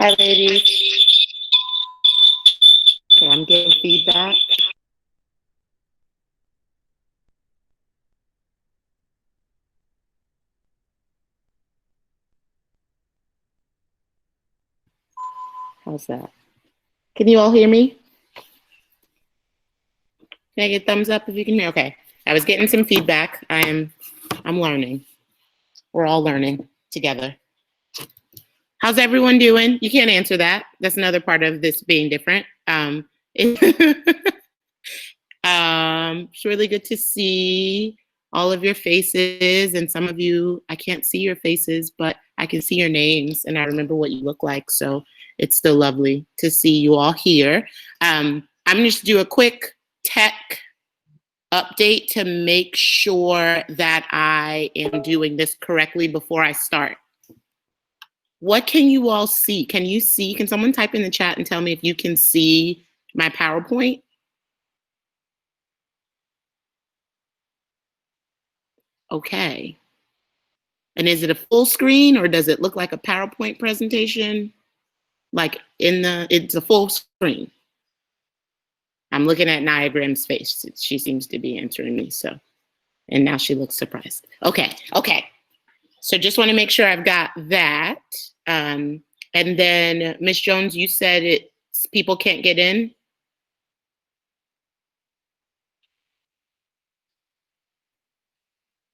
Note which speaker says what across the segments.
Speaker 1: Hi, ladies. Okay, I'm getting feedback. How's that? Can you all hear me? Can I get thumbs up if you can hear? Okay. I was getting some feedback. I'm learning. We're all learning together. How's everyone doing? You can't answer that. That's another part of this being different. It's really good to see all of your faces, and some of you, I can't see your faces, but I can see your names and I remember what you look like. So it's still lovely to see you all here. I'm going to do a quick tech update to make sure that I am doing this correctly before I start. What can you all see? Can someone type in the chat and tell me if you can see my PowerPoint? Okay. And is it a full screen or does it look like a PowerPoint presentation? Like it's a full screen. I'm looking at Niagram's face. She seems to be answering me, so. And now she looks surprised. Okay. So just want to make sure I've got that. And then Ms. Jones, you said people can't get in?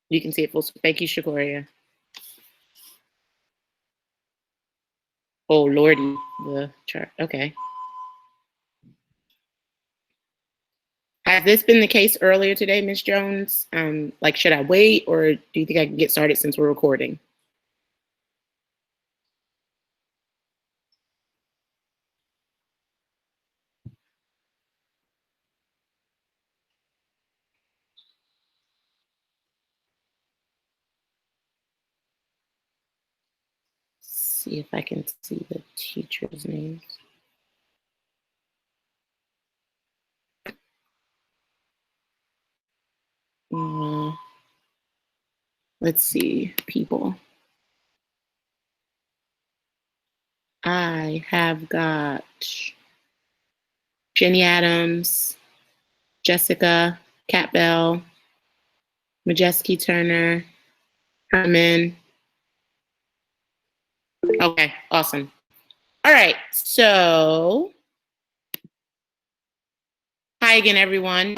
Speaker 1: You can see it full screen. Thank you, Shakoria. Oh, Lordy, the chart. Okay. Has this been the case earlier today, Ms. Jones? Like, should I wait or do you think I can get started since we're recording? See if I can see the teacher's names. Let's see, people. I have got Jenny Adams, Jessica, Cat Bell, Majeski Turner, Herman. Okay, awesome. All right, so hi again, everyone.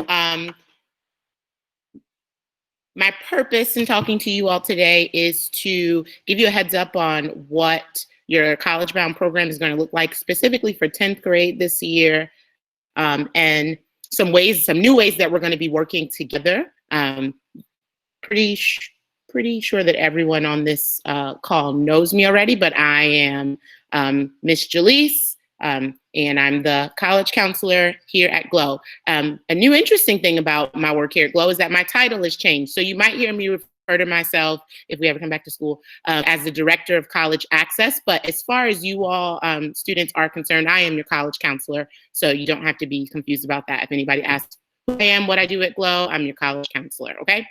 Speaker 1: My purpose in talking to you all today is to give you a heads up on what your College Bound program is going to look like specifically for 10th grade this year, and some new ways that we're going to be working together. Pretty sure that everyone on this call knows me already, but I am Miss Jahleese, and I'm the college counselor here at GLOW. A new interesting thing about my work here at GLOW is that my title has changed. So you might hear me refer to myself, if we ever come back to school, as the Director of College Access. But as far as you all students are concerned, I am your college counselor. So you don't have to be confused about that. If anybody asks who I am, what I do at GLOW, I'm your college counselor, okay?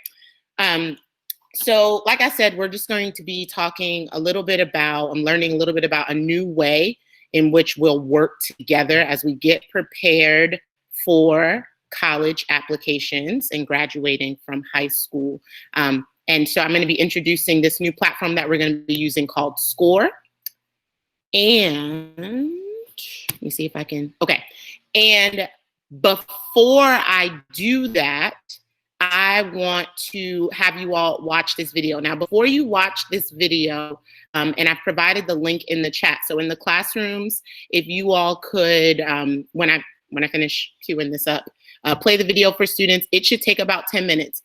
Speaker 1: So like I said, we're just going to be talking a little bit about, I'm learning a little bit about a new way in which we'll work together as we get prepared for college applications and graduating from high school. And so I'm going to be introducing this new platform that we're going to be using called SCORE. And let me see if I can, okay. And before I do that, I want to have you all watch this video. Now, before you watch this video, and I've provided the link in the chat. So in the classrooms, if you all could, when I finish queuing this up, play the video for students. It should take about 10 minutes.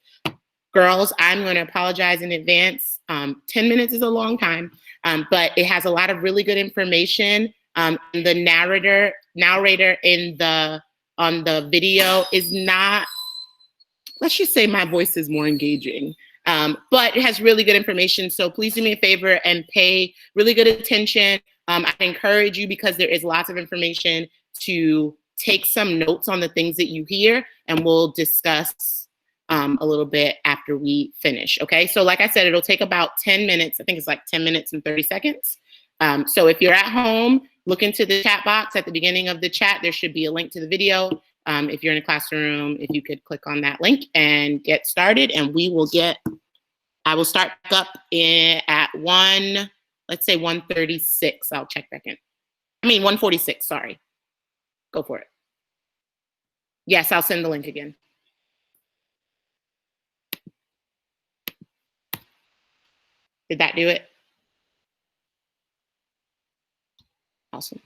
Speaker 1: Girls, I'm going to apologize in advance. 10 minutes is a long time, but it has a lot of really good information. The narrator on the video is not, let's just say my voice is more engaging, but it has really good information. So please do me a favor and pay really good attention. I encourage you, because there is lots of information, to take some notes on the things that you hear, and we'll discuss a little bit after we finish, okay? So like I said, it'll take about 10 minutes. I think it's like 10 minutes and 30 seconds. So if you're at home, look into the chat box at the beginning of the chat. There should be a link to the video. If you're in a classroom, if you could click on that link and get started, and I will start up at let's say 1:36. I'll check back in. 1:46, sorry. Go for it. Yes, I'll send the link again. Did that do it? Awesome.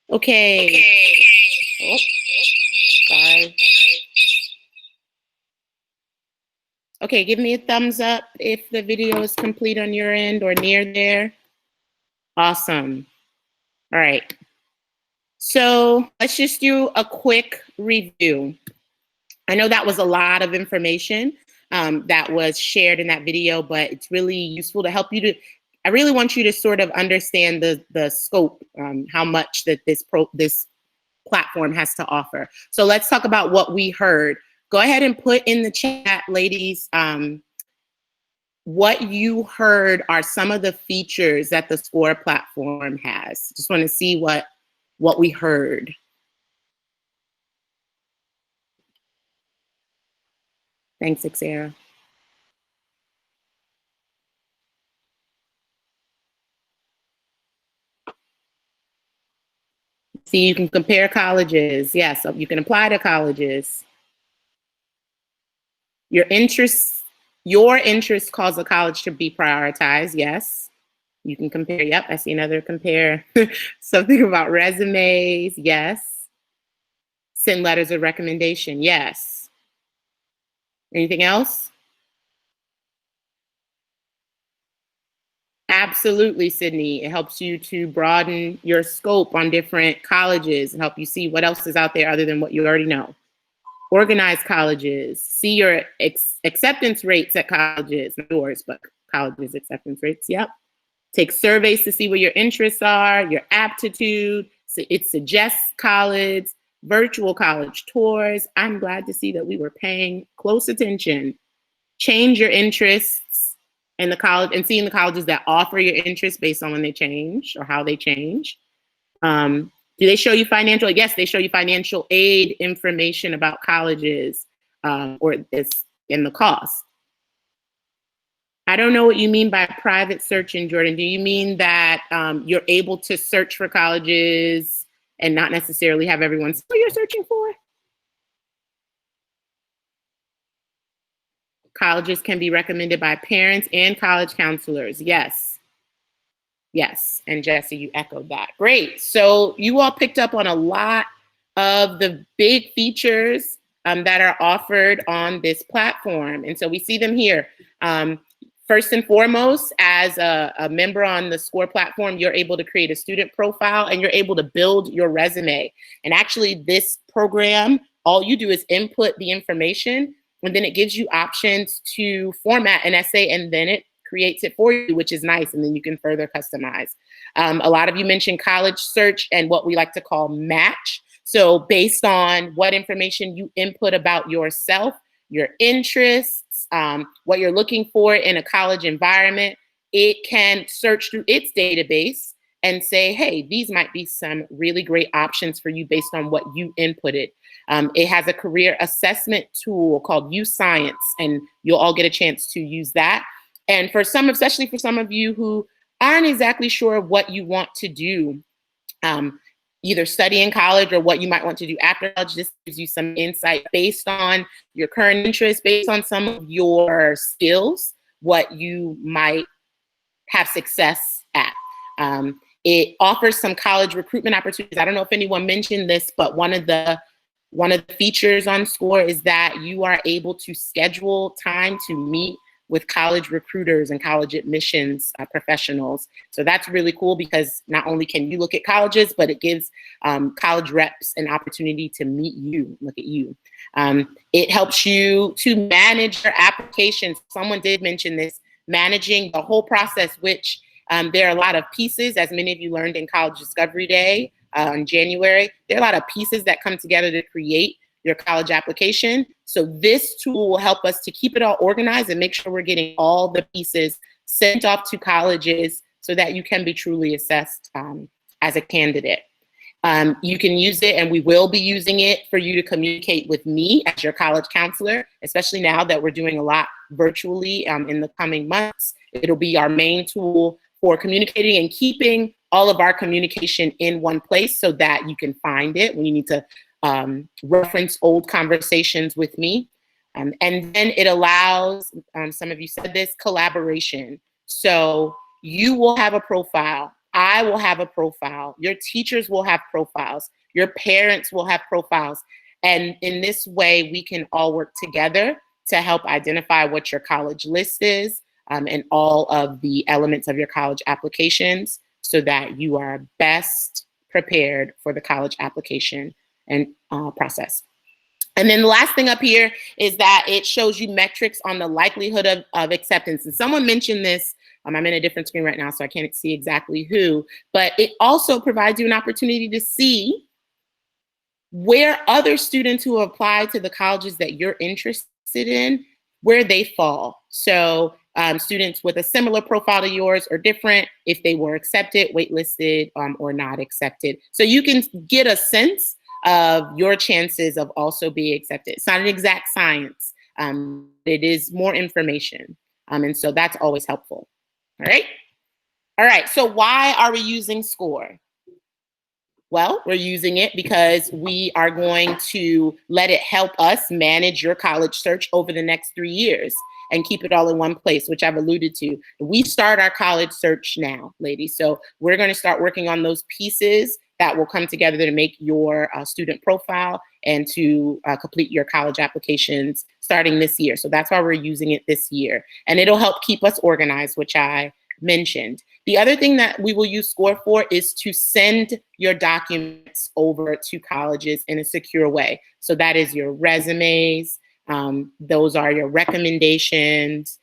Speaker 1: Okay. Oh, sorry. Okay, give me a thumbs up if the video is complete on your end or near there. Awesome. All right. So let's just do a quick review. I know that was a lot of information that was shared in that video, but it's really useful to help you to, I really want you to sort of understand the scope, how much that this platform has to offer. So let's talk about what we heard. Go ahead and put in the chat, ladies, what you heard are some of the features that the SCORE platform has. Just want to see what we heard. Thanks, Xera. See, you can compare colleges. Yes, you can apply to colleges. Your interests cause a college to be prioritized. Yes, you can compare. Yep, I see another compare. Something about resumes. Yes. Send letters of recommendation. Yes. Anything else? Absolutely, Sydney. It helps you to broaden your scope on different colleges and help you see what else is out there other than what you already know. Organize colleges, see your acceptance rates at colleges, not yours, but colleges' acceptance rates. Yep. Take surveys to see what your interests are, your aptitude. So it suggests college, virtual college tours. I'm glad to see that we were paying close attention. Change your interests in the college and seeing the colleges that offer your interests based on when they change or how they change. Do they show you financial? Yes, they show you financial aid information about colleges or this in the cost. I don't know what you mean by private searching, Jordan. Do you mean that you're able to search for colleges and not necessarily have everyone see what you're searching for? Colleges can be recommended by parents and college counselors. Yes. Yes. And Jesse, you echoed that. Great. So you all picked up on a lot of the big features that are offered on this platform. And so we see them here. First and foremost, as a member on the SCORE platform, you're able to create a student profile and you're able to build your resume. And actually this program, all you do is input the information and then it gives you options to format an essay and then it creates it for you, which is nice. And then you can further customize. A lot of you mentioned college search and what we like to call match. So based on what information you input about yourself, your interests, what you're looking for in a college environment, it can search through its database and say, hey, these might be some really great options for you based on what you inputted. It has a career assessment tool called UScience, and you'll all get a chance to use that. And for some, especially for some of you who aren't exactly sure what you want to do, either study in college or what you might want to do after college, this gives you some insight based on your current interests, based on some of your skills, what you might have success at. It offers some college recruitment opportunities. I don't know if anyone mentioned this, but one of the features on SCORE is that you are able to schedule time to meet with college recruiters and college admissions professionals. So that's really cool because not only can you look at colleges, but it gives college reps an opportunity to meet you, look at you. It helps you to manage your applications. Someone did mention this, managing the whole process, which there are a lot of pieces, as many of you learned in College Discovery Day in January. There are a lot of pieces that come together to create your college application. So this tool will help us to keep it all organized and make sure we're getting all the pieces sent off to colleges so that you can be truly assessed as a candidate. You can use it, and we will be using it for you to communicate with me as your college counselor, especially now that we're doing a lot virtually in the coming months. It'll be our main tool for communicating and keeping all of our communication in one place so that you can find it when you need to reference old conversations with me. And then it allows, some of you said this, collaboration. So you will have a profile. I will have a profile. Your teachers will have profiles. Your parents will have profiles. And in this way, we can all work together to help identify what your college list is, and all of the elements of your college applications, so that you are best prepared for the college application and process. And then the last thing up here is that it shows you metrics on the likelihood of acceptance. And someone mentioned this. I'm in a different screen right now, so I can't see exactly who, but it also provides you an opportunity to see where other students who apply to the colleges that you're interested in, where they fall. So students with a similar profile to yours or different, if they were accepted, waitlisted, or not accepted. So you can get a sense of your chances of also being accepted. It's not an exact science. It is more information. And so that's always helpful. All right. All right. So why are we using SCORE? Well, we're using it because we are going to let it help us manage your college search over the next 3 years and keep it all in one place, which I've alluded to. We start our college search now, ladies. So we're going to start working on those pieces that will come together to make your student profile and to complete your college applications starting this year. So that's why we're using it this year. And it'll help keep us organized, which I mentioned. The other thing that we will use SCORE for is to send your documents over to colleges in a secure way. So that is your resumes, those are your recommendations,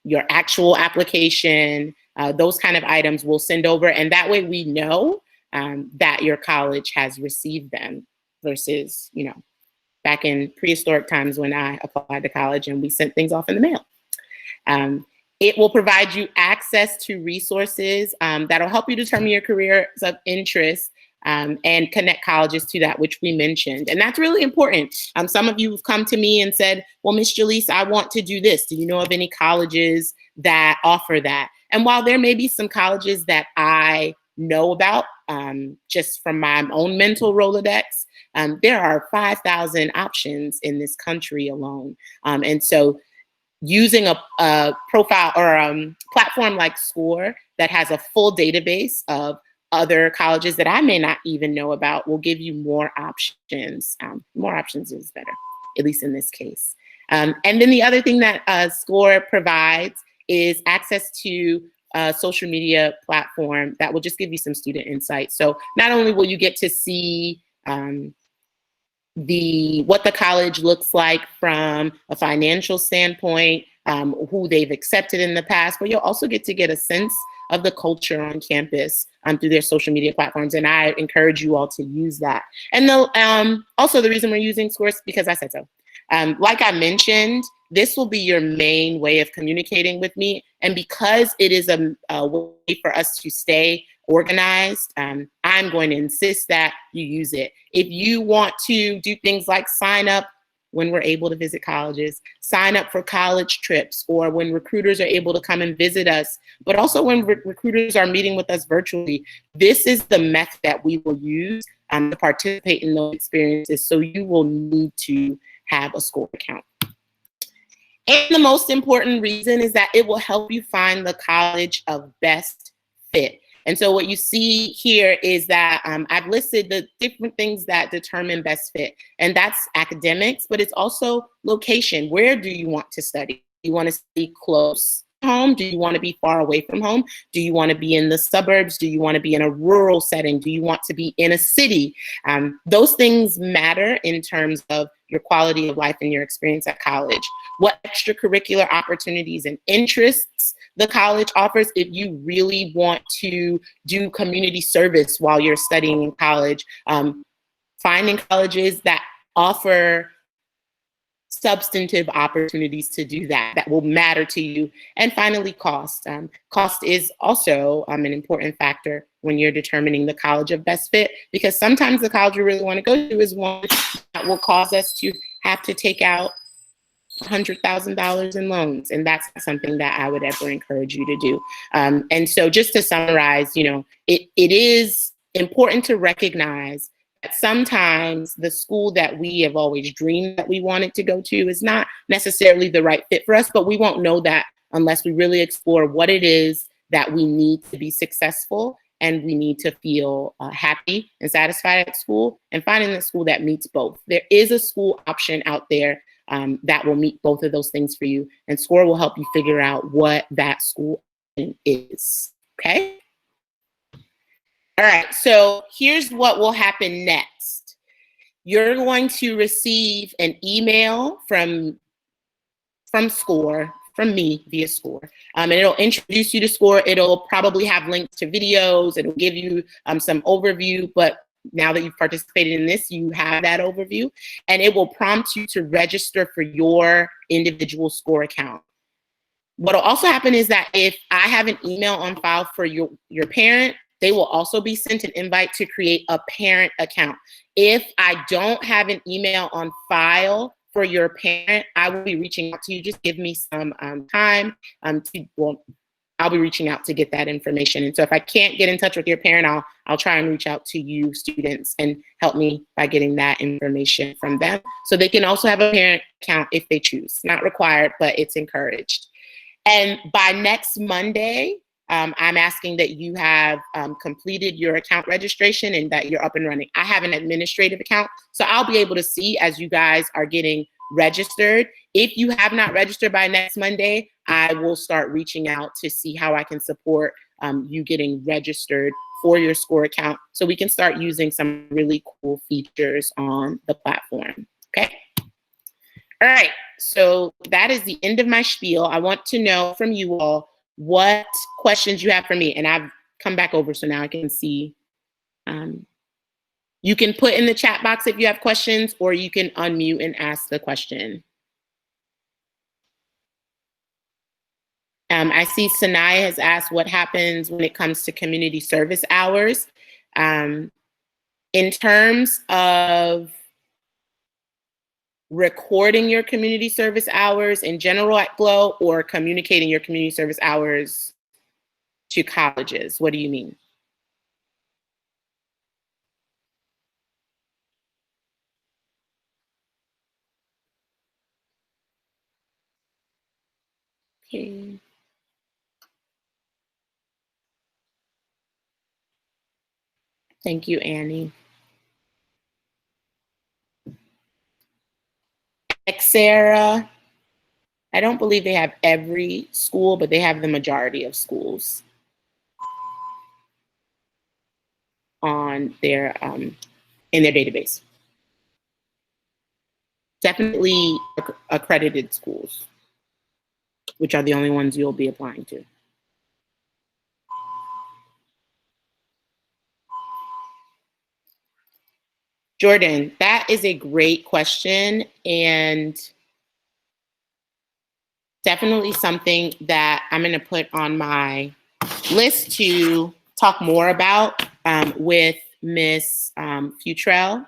Speaker 1: your actual application, those kind of items we'll send over. And that way we know that your college has received them versus, back in prehistoric times when I applied to college and we sent things off in the mail. It will provide you access to resources that'll help you determine your careers of interest and connect colleges to that, which we mentioned. And that's really important. Some of you have come to me and said, well, Ms. Jahleese, I want to do this. Do you know of any colleges that offer that? And while there may be some colleges that I know about just from my own mental Rolodex, there are 5,000 options in this country alone. And so using a profile or platform like SCORE that has a full database of other colleges that I may not even know about will give you more options. More options is better, at least in this case. And then the other thing that SCORE provides is access to a social media platform that will just give you some student insight. So not only will you get to see what the college looks like from a financial standpoint, who they've accepted in the past, but you'll also get a sense of the culture on campus through their social media platforms. And I encourage you all to use that. And also the reason we're using SCORE is because I said so. Like I mentioned, this will be your main way of communicating with me. And because it is a way for us to stay organized, I'm going to insist that you use it. If you want to do things like sign up when we're able to visit colleges, sign up for college trips, or when recruiters are able to come and visit us, but also when recruiters are meeting with us virtually, this is the method that we will use to participate in those experiences. So you will need to have a SCORE account. And the most important reason is that it will help you find the college of best fit. And so what you see here is that I've listed the different things that determine best fit. And that's academics, but it's also location. Where do you want to study? Do you want to study close to home? Do you want to be far away from home? Do you want to be in the suburbs? Do you want to be in a rural setting? Do you want to be in a city? Those things matter in terms of your quality of life and your experience at college. What extracurricular opportunities and interests the college offers if you really want to do community service while you're studying in college. Finding colleges that offer substantive opportunities to do that will matter to you. And finally, cost. Cost is also an important factor when you're determining the college of best fit, because sometimes the college you really want to go to is one that will cause us to have to take out $100,000 in loans. And that's something that I would ever encourage you to do. And so just to summarize, it is important to recognize that sometimes the school that we have always dreamed that we wanted to go to is not necessarily the right fit for us, but we won't know that unless we really explore what it is that we need to be successful, and we need to feel happy and satisfied at school, and finding a school that meets both. There is a school option out there that will meet both of those things for you, and SCORE will help you figure out what that school is, okay? All right, so here's what will happen next. You're going to receive an email from SCORE, from me via SCORE, and it'll introduce you to SCORE. It'll probably have links to videos. It'll give you some overview, but now that you've participated in this, you have that overview, and it will prompt you to register for your individual SCORE account. What'll also happen is that if I have an email on file for your parent, they will also be sent an invite to create a parent account. If I don't have an email on file for your parent, I will be reaching out to you. Just give me some time. I'll be reaching out to get that information. And so if I can't get in touch with your parent, I'll try and reach out to you students and help me by getting that information from them. So they can also have a parent account if they choose. Not required, but it's encouraged. And by next Monday, I'm asking that you have completed your account registration and that you're up and running. I have an administrative account, so I'll be able to see as you guys are getting registered. If you have not registered by next Monday, I will start reaching out to see how I can support you getting registered for your SCORE account so we can start using some really cool features on the platform, okay? All right, so that is the end of my spiel. I want to know from you all what questions you have for me, and I've come back over so now I can see. You can put in the chat box if you have questions, or you can unmute and ask the question. I see Sanaya has asked what happens when it comes to community service hours. In terms of recording your community service hours in general at GLOW, or communicating your community service hours to colleges? What do you mean? Okay. Thank you, Annie. Xera, I don't believe they have every school, but they have the majority of schools on their in their database. Definitely accredited schools, which are the only ones you'll be applying to. Jordan, that is a great question, and definitely something that I'm going to put on my list to talk more about with Miss Futrell,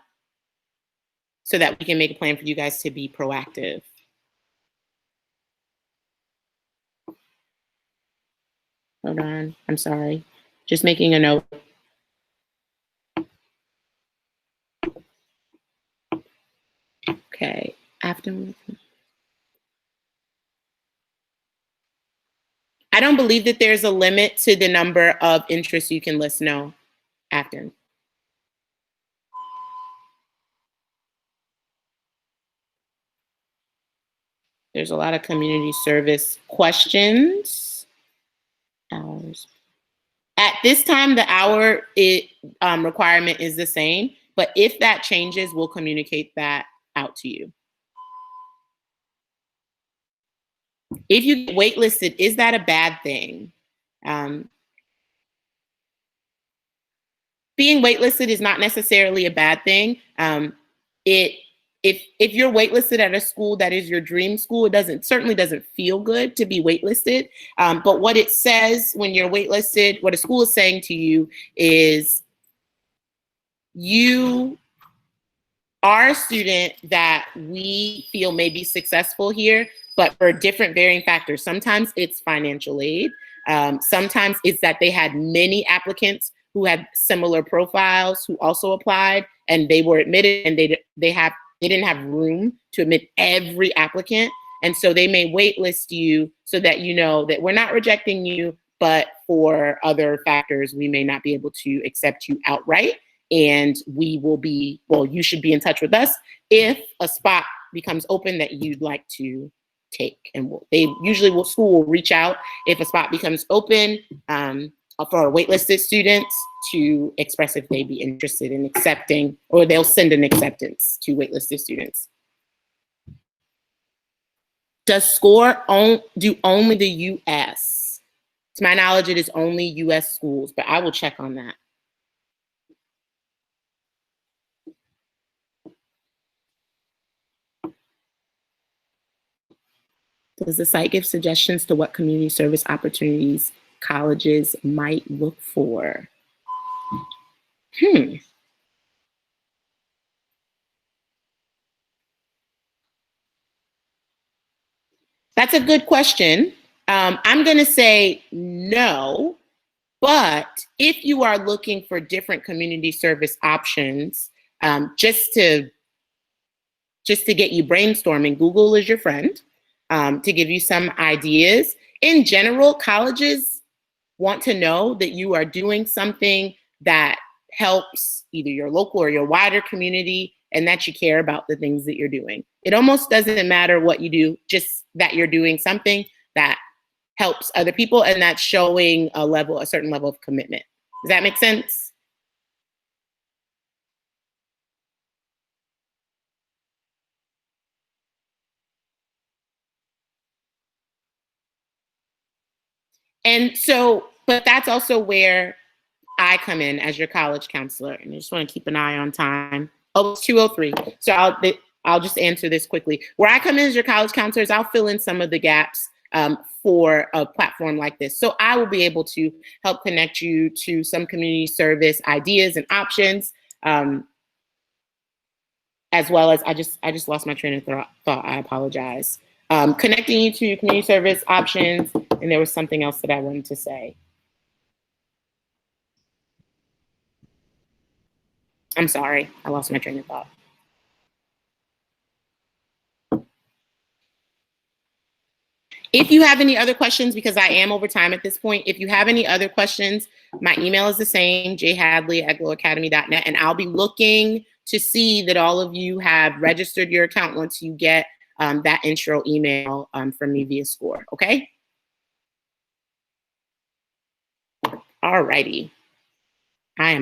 Speaker 1: so that we can make a plan for you guys to be proactive. Hold on, I'm sorry. Just making a note. Okay, afterwards. I don't believe that there's a limit to the number of interests you can list, no, after. There's a lot of community service questions. Hours. At this time, the hour requirement is the same, but if that changes, we'll communicate that out to you. If you get waitlisted, is that a bad thing? Being waitlisted is not necessarily a bad thing. If you're waitlisted at a school that is your dream school, it certainly doesn't feel good to be waitlisted. But what it says when you're waitlisted, what a school is saying to you is, you are a student that we feel may be successful here, but for different varying factors. Sometimes it's financial aid. Sometimes it's that they had many applicants who had similar profiles who also applied, and they were admitted, and they didn't have room to admit every applicant. And so they may waitlist you so that you know that we're not rejecting you, but for other factors, we may not be able to accept you outright. And we will be, well, you should be in touch with us if a spot becomes open that you'd like to take. And school will reach out if a spot becomes open for waitlisted students to express if they'd be interested in accepting, or they'll send an acceptance to waitlisted students. Does SCORE do only the U.S.? To my knowledge, it is only U.S. schools, but I will check on that. Does the site give suggestions to what community service opportunities colleges might look for? That's a good question. I'm going to say no, but if you are looking for different community service options, just to get you brainstorming, Google is your friend to give you some ideas. In general, colleges want to know that you are doing something that helps either your local or your wider community, and that you care about the things that you're doing. It almost doesn't matter what you do, just that you're doing something that helps other people, and that's showing a certain level of commitment. Does that make sense? And so, but that's also where I come in as your college counselor, and I just want to keep an eye on time. Oh, it's 2:03. So I'll just answer this quickly. Where I come in as your college counselor is I'll fill in some of the gaps for a platform like this. So I will be able to help connect you to some community service ideas and options, as well as I just lost my train of thought. I apologize. Connecting you to community service options, and there was something else that I wanted to say. I'm sorry, I lost my train of thought. If you have any other questions, because I am over time at this point, if you have any other questions, my email is the same, jhadley@glowacademy.net, and I'll be looking to see that all of you have registered your account once you get that intro email from me via SCORE, okay? All righty.